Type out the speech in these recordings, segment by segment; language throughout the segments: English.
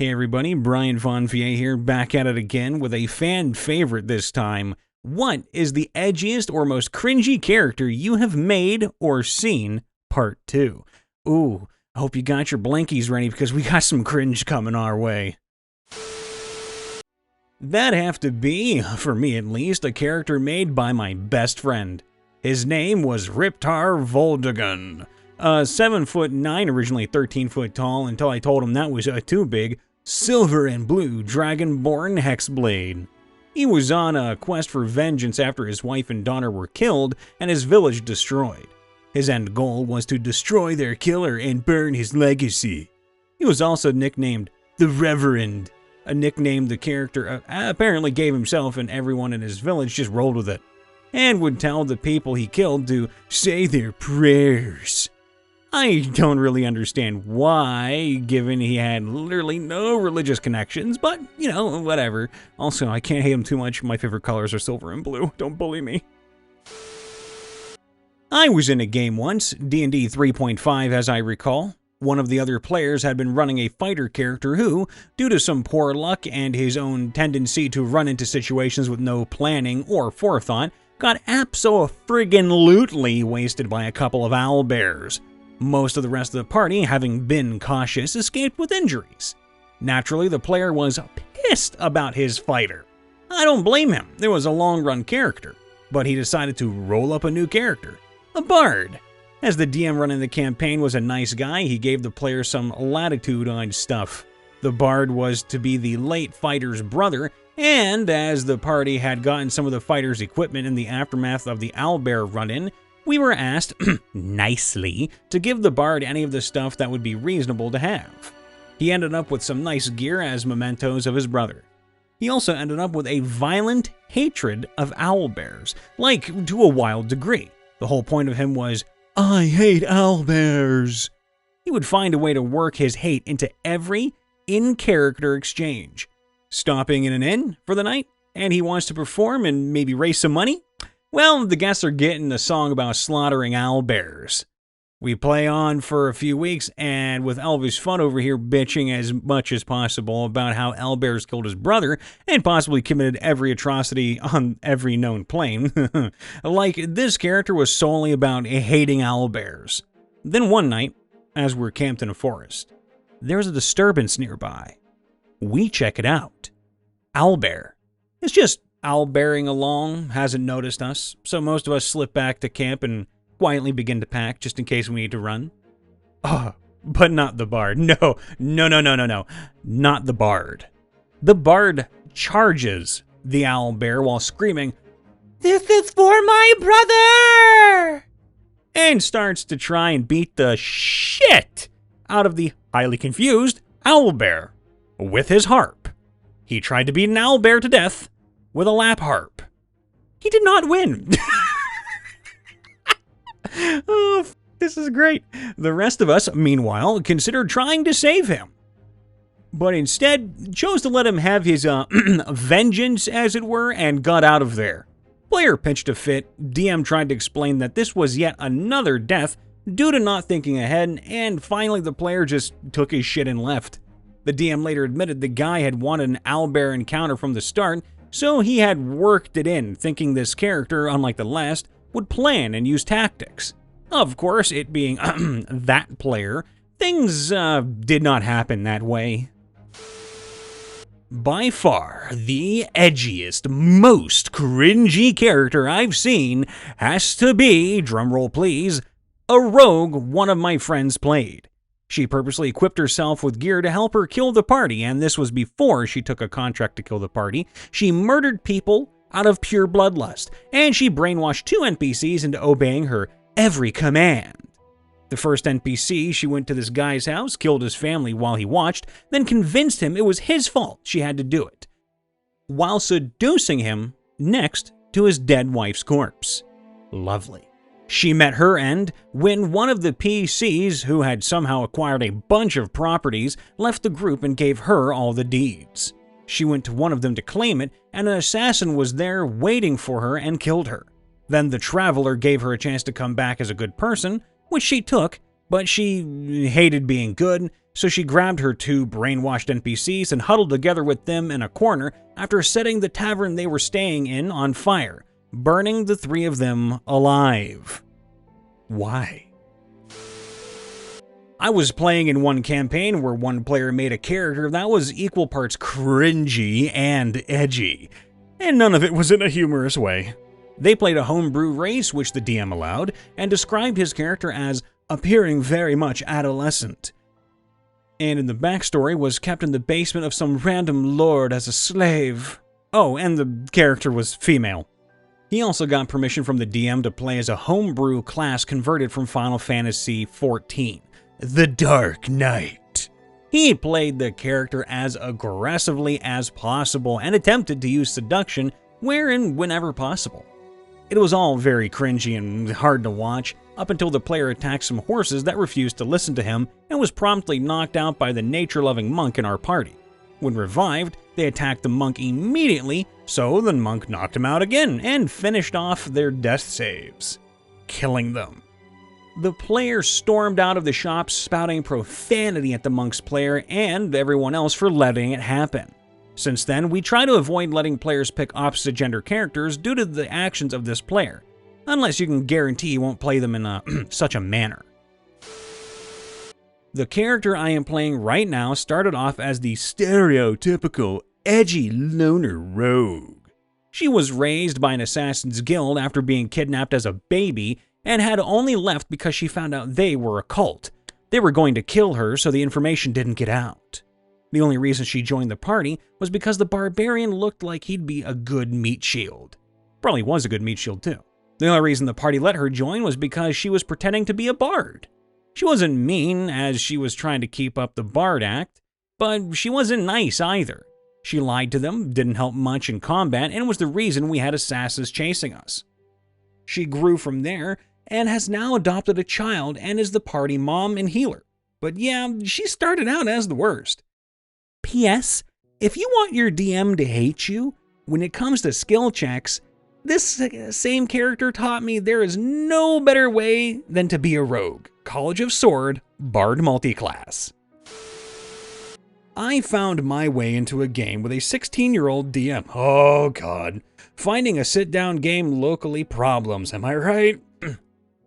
Hey everybody, Brian Von Vie here, back at it again with a fan favorite this time. What is the edgiest or most cringy character you have made or seen? Part 2. Ooh, I hope you got your blankies ready because we got some cringe coming our way. That'd have to be, for me at least, a character made by my best friend. His name was Reverend Voldergan. 7'9", originally 13 foot tall, until I told him that was too big. Silver and blue, dragonborn hexblade. He was on a quest for vengeance after his wife and daughter were killed and his village destroyed. His end goal was to destroy their killer and burn his legacy. He was also nicknamed the Reverend, a nickname the character apparently gave himself, and everyone in his village just rolled with it, and would tell the people he killed to say their prayers. I don't really understand why, given he had literally no religious connections, but, you know, whatever. Also, I can't hate him too much. My favorite colors are silver and blue. Don't bully me. I was in a game once, D&D 3.5 as I recall. One of the other players had been running a fighter character who, due to some poor luck and his own tendency to run into situations with no planning or forethought, got abso-friggin-lutely wasted by a couple of owlbears. Most of the rest of the party, having been cautious, escaped with injuries. Naturally, the player was pissed about his fighter. I don't blame him, it was a long-run character, but he decided to roll up a new character, a bard. As the DM running the campaign was a nice guy, he gave the player some latitude on stuff. The bard was to be the late fighter's brother, and as the party had gotten some of the fighter's equipment in the aftermath of the owlbear run-in, we were asked, nicely, to give the bard any of the stuff that would be reasonable to have. He ended up with some nice gear as mementos of his brother. He also ended up with a violent hatred of owlbears, like to a wild degree. The whole point of him was, I hate owlbears. He would find a way to work his hate into every in-character exchange. Stopping in an inn for the night, and he wants to perform and maybe raise some money? Well, the guests are getting a song about slaughtering owlbears. We play on for a few weeks, and with Elvis Fun over here bitching as much as possible about how owlbears killed his brother and possibly committed every atrocity on every known plane. Like, this character was solely about hating owlbears. Then one night, as we're camped in a forest, there's a disturbance nearby. We check it out. Owlbear. It's just owlbearing along, hasn't noticed us, so most of us slip back to camp and quietly begin to pack just in case we need to run. Oh, but not the bard. No. Not the bard. The bard charges the owlbear while screaming, "This is for my brother!" and starts to try and beat the shit out of the highly confused owlbear with his harp. He tried to beat an owlbear to death with a lap harp. He did not win. Oh, this is great. The rest of us, meanwhile, considered trying to save him, but instead chose to let him have his vengeance, as it were, and got out of there. Player pitched a fit. DM tried to explain that this was yet another death due to not thinking ahead, and finally the player just took his shit and left. The DM later admitted the guy had wanted an owlbear encounter from the start, so he had worked it in, thinking this character, unlike the last, would plan and use tactics. Of course, it being that player, things did not happen that way. By far, the edgiest, most cringy character I've seen has to be, drumroll please, a rogue one of my friends played. She purposely equipped herself with gear to help her kill the party, and this was before she took a contract to kill the party. She murdered people out of pure bloodlust, and she brainwashed 2 NPCs into obeying her every command. The first NPC, she went to this guy's house, killed his family while he watched, then convinced him it was his fault she had to do it, while seducing him next to his dead wife's corpse. Lovely. She met her end when one of the PCs, who had somehow acquired a bunch of properties, left the group and gave her all the deeds. She went to one of them to claim it, and an assassin was there waiting for her and killed her. Then the traveler gave her a chance to come back as a good person, which she took, but she hated being good, So she grabbed her 2 brainwashed NPCs and huddled together with them in a corner after setting the tavern they were staying in on fire, burning the 3 of them alive. Why? I was playing in one campaign where one player made a character that was equal parts cringy and edgy, and none of it was in a humorous way. They played a homebrew race, which the DM allowed, and described his character as appearing very much adolescent. And in the backstory was kept in the basement of some random lord as a slave. Oh, and the character was female. He also got permission from the DM to play as a homebrew class converted from Final Fantasy XIV, the Dark Knight. He played the character as aggressively as possible and attempted to use seduction where and whenever possible. It was all very cringy and hard to watch, up until the player attacked some horses that refused to listen to him and was promptly knocked out by the nature-loving monk in our party. When revived, they attacked the monk immediately, so the monk knocked him out again and finished off their death saves, killing them. The player stormed out of the shop spouting profanity at the monk's player and everyone else for letting it happen. Since then, we try to avoid letting players pick opposite gender characters due to the actions of this player, unless you can guarantee you won't play them in such a manner. The character I am playing right now started off as the stereotypical edgy loner rogue. She was raised by an assassin's guild after being kidnapped as a baby and had only left because she found out they were a cult. They were going to kill her so the information didn't get out. The only reason she joined the party was because the barbarian looked like he'd be a good meat shield. Probably was a good meat shield too. The only reason the party let her join was because she was pretending to be a bard. She wasn't mean, as she was trying to keep up the bard act, but she wasn't nice either. She lied to them, didn't help much in combat, and was the reason we had assassins chasing us. She grew from there and has now adopted a child and is the party mom and healer. But yeah, she started out as the worst. P.S. If you want your DM to hate you, when it comes to skill checks, this same character taught me there is no better way than to be a rogue. College of Sword, Bard multiclass. I found my way into a game with a 16-year-old DM. Oh god. Finding a sit-down game locally problems, am I right?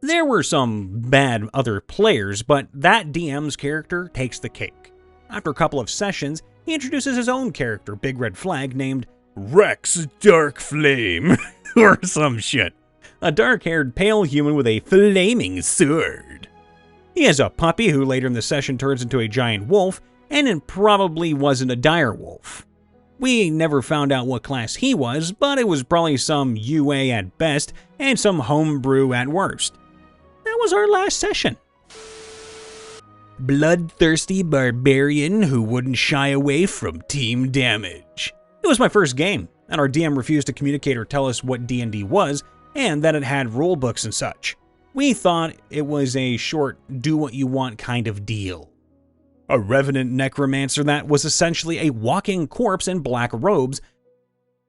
There were some bad other players, but that DM's character takes the cake. After a couple of sessions, he introduces his own character, Big Red Flag, named Rex Darkflame, or some shit. A dark-haired pale human with a flaming sword. He has a puppy who later in the session turns into a giant wolf, and it probably wasn't a dire wolf. We never found out what class he was, but it was probably some UA at best, and some homebrew at worst. That was our last session. Bloodthirsty barbarian who wouldn't shy away from team damage. It was my first game, and our DM refused to communicate or tell us what D&D was, and that it had rulebooks and such. We thought it was a short, do-what-you-want kind of deal. A revenant necromancer that was essentially a walking corpse in black robes,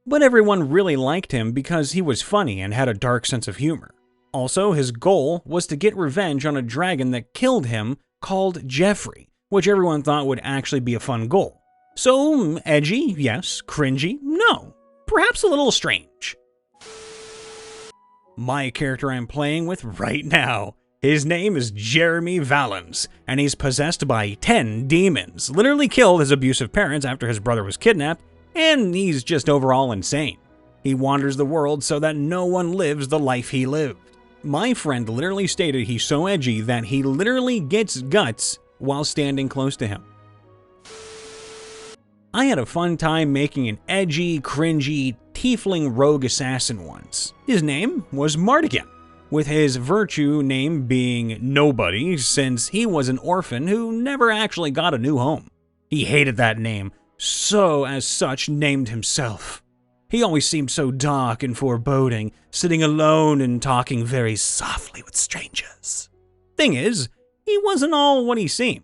but everyone really liked him because he was funny and had a dark sense of humor. Also, his goal was to get revenge on a dragon that killed him called Jeffrey, which everyone thought would actually be a fun goal. So, edgy, yes. Cringy, no. Perhaps a little strange. My character I'm playing with right now. His name is Jeremy Valens, and he's possessed by 10 demons, literally killed his abusive parents after his brother was kidnapped, and he's just overall insane. He wanders the world so that no one lives the life he lived. My friend literally stated he's so edgy that he literally gets guts while standing close to him. I had a fun time making an edgy, cringy, tiefling rogue assassin once. His name was Martign, with his virtue name being Nobody, since he was an orphan who never actually got a new home. He hated that name, so as such named himself. He always seemed so dark and foreboding, sitting alone and talking very softly with strangers. Thing is, he wasn't all what he seemed.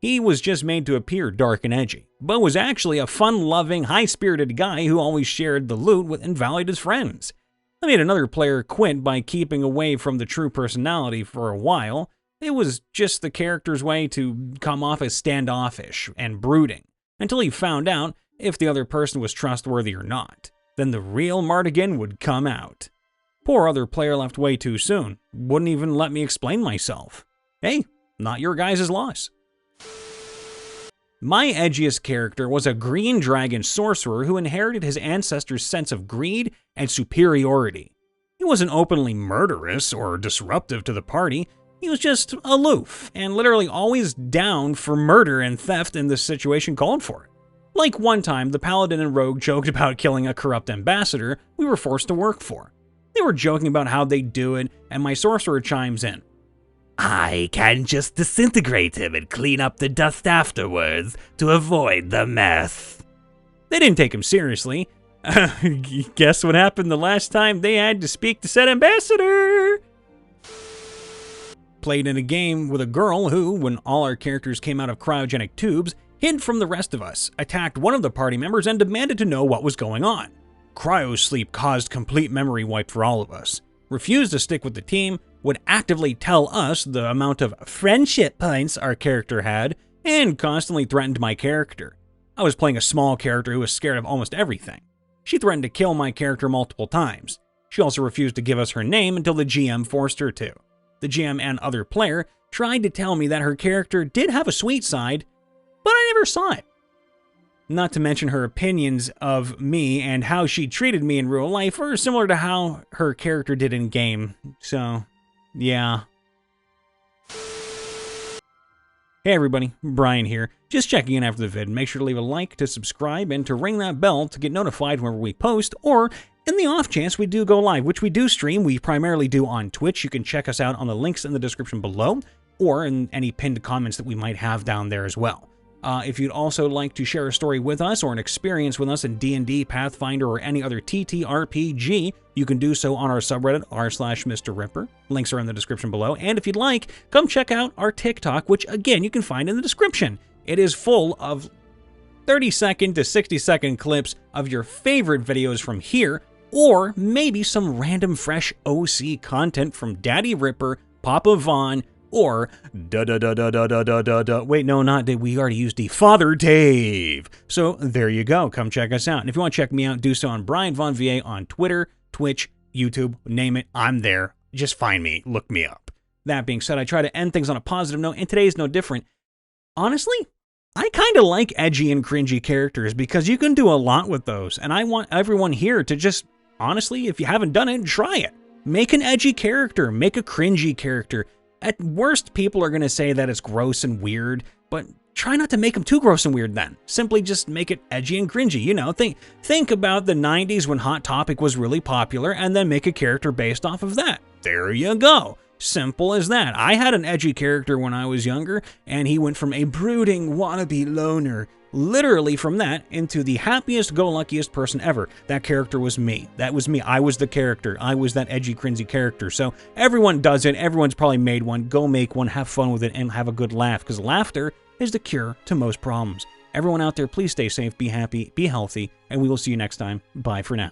He was just made to appear dark and edgy, but was actually a fun-loving, high-spirited guy who always shared the loot with and valued his friends. I made another player quit by keeping away from the true personality for a while. It was just the character's way to come off as standoffish and brooding, until he found out if the other person was trustworthy or not. Then the real Martign would come out. Poor other player left way too soon. Wouldn't even let me explain myself. Hey, not your guys' loss. My edgiest character was a green dragon sorcerer who inherited his ancestors' sense of greed and superiority. He wasn't openly murderous or disruptive to the party. He was just aloof and literally always down for murder and theft in the situation called for it. Like one time, the paladin and rogue joked about killing a corrupt ambassador we were forced to work for. They were joking about how they'd do it, and my sorcerer chimes in. I can just disintegrate him and clean up the dust afterwards to avoid the mess. They didn't take him seriously. Guess what happened the last time they had to speak to said ambassador? Played in a game with a girl who, when all our characters came out of cryogenic tubes, hid from the rest of us, attacked one of the party members, and demanded to know what was going on. Cryo-Sleep caused complete memory wipe for all of us. Refused to stick with the team, would actively tell us the amount of friendship points our character had, and constantly threatened my character. I was playing a small character who was scared of almost everything. She threatened to kill my character multiple times. She also refused to give us her name until the GM forced her to. The GM and other player tried to tell me that her character did have a sweet side, but I never saw it. Not to mention her opinions of me and how she treated me in real life are similar to how her character did in game. So, yeah. Hey everybody, Brian here, just checking in after the vid. Make sure to leave a like, to subscribe, and to ring that bell to get notified whenever we post, or in the off chance we do go live, which we do stream. We primarily do on Twitch. You can check us out on the links in the description below, or in any pinned comments that we might have down there as well. If you'd also like to share a story with us or an experience with us in D&D, Pathfinder, or any other TTRPG, you can do so on our subreddit, r/MrRipper. Links are in the description below. And if you'd like, come check out our TikTok, which again, you can find in the description. It is full of 30-second to 60-second clips of your favorite videos from here, or maybe some random fresh OC content from Daddy Ripper, Papa Vaughn, or wait, no, not Dave. We already used Father Dave. So there you go. Come check us out. And if you want to check me out, do so on Brian Von VA on Twitter, Twitch, YouTube, name it. I'm there. Just find me. Look me up. That being said, I try to end things on a positive note, and today's no different. Honestly, I kind of like edgy and cringy characters because you can do a lot with those. And I want everyone here to just, honestly, if you haven't done it, try it. Make an edgy character. Make a cringy character. At worst, people are going to say that it's gross and weird, but try not to make them too gross and weird then. Simply just make it edgy and cringy, you know? Think about the 90s when Hot Topic was really popular, and then make a character based off of that. There you go. Simple as that. I had an edgy character when I was younger, and he went from a brooding wannabe loner, literally from that, into the happiest-go-luckiest person ever. That character was me. That was me. I was the character. I was that edgy, cringy character. So everyone does it. Everyone's probably made one. Go make one. Have fun with it and have a good laugh, because laughter is the cure to most problems. Everyone out there, please stay safe, be happy, be healthy, and we will see you next time. Bye for now.